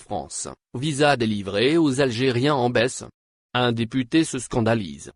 France, visa délivré aux Algériens en baisse. Un député se scandalise.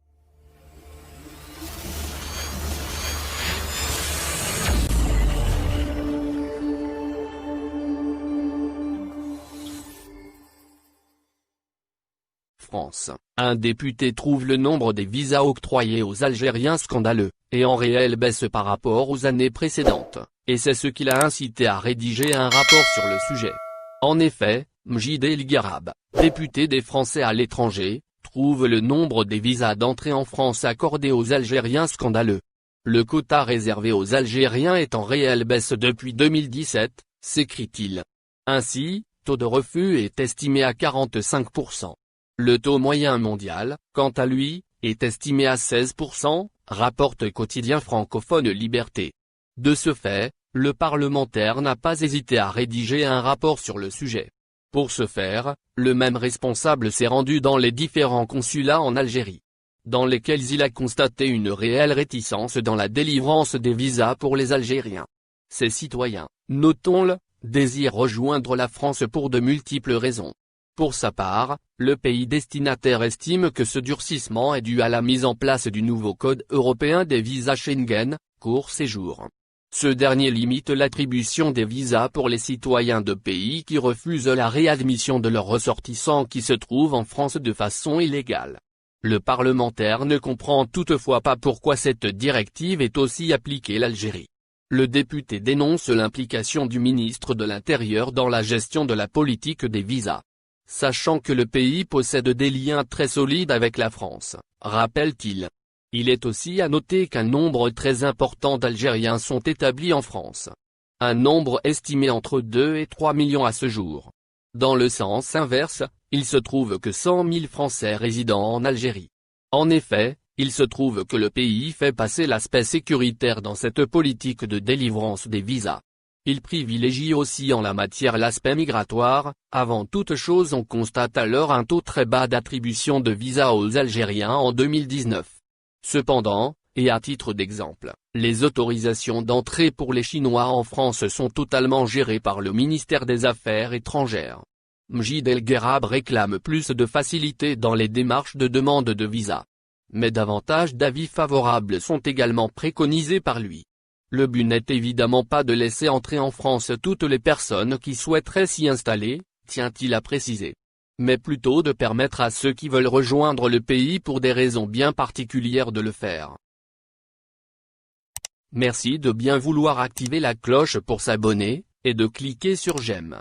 France. Un député trouve le nombre des visas octroyés aux Algériens scandaleux, et en réelle baisse par rapport aux années précédentes, et c'est ce qui l'a incité à rédiger un rapport sur le sujet. En effet, Mjid El Gharab, député des Français à l'étranger, trouve le nombre des visas d'entrée en France accordés aux Algériens scandaleux. Le quota réservé aux Algériens est en réelle baisse depuis 2017, s'écrit-il. Ainsi, taux de refus est estimé à 45%. Le taux moyen mondial, quant à lui, est estimé à 16%, rapporte quotidien francophone Liberté. De ce fait, le parlementaire n'a pas hésité à rédiger un rapport sur le sujet. Pour ce faire, le même responsable s'est rendu dans les différents consulats en Algérie, dans lesquels il a constaté une réelle réticence dans la délivrance des visas pour les Algériens. Ces citoyens, notons-le, désirent rejoindre la France pour de multiples raisons. Pour sa part, le pays destinataire estime que ce durcissement est dû à la mise en place du nouveau Code européen des visas Schengen, court séjour. Ce dernier limite l'attribution des visas pour les citoyens de pays qui refusent la réadmission de leurs ressortissants qui se trouvent en France de façon illégale. Le parlementaire ne comprend toutefois pas pourquoi cette directive est aussi appliquée à l'Algérie. Le député dénonce l'implication du ministre de l'Intérieur dans la gestion de la politique des visas. Sachant que le pays possède des liens très solides avec la France, rappelle-t-il. Il est aussi à noter qu'un nombre très important d'Algériens sont établis en France. Un nombre estimé entre 2 et 3 millions à ce jour. Dans le sens inverse, il se trouve que 100 000 Français résidant en Algérie. En effet, il se trouve que le pays fait passer l'aspect sécuritaire dans cette politique de délivrance des visas. Il privilégie aussi en la matière l'aspect migratoire. Avant toute chose on constate alors un taux très bas d'attribution de visas aux Algériens en 2019. Cependant, et à titre d'exemple, les autorisations d'entrée pour les Chinois en France sont totalement gérées par le ministère des Affaires étrangères. Mjid El Gharab réclame plus de facilité dans les démarches de demande de visa. Mais davantage d'avis favorables sont également préconisés par lui. Le but n'est évidemment pas de laisser entrer en France toutes les personnes qui souhaiteraient s'y installer, tient-il à préciser. Mais plutôt de permettre à ceux qui veulent rejoindre le pays pour des raisons bien particulières de le faire. Merci de bien vouloir activer la cloche pour s'abonner, et de cliquer sur j'aime.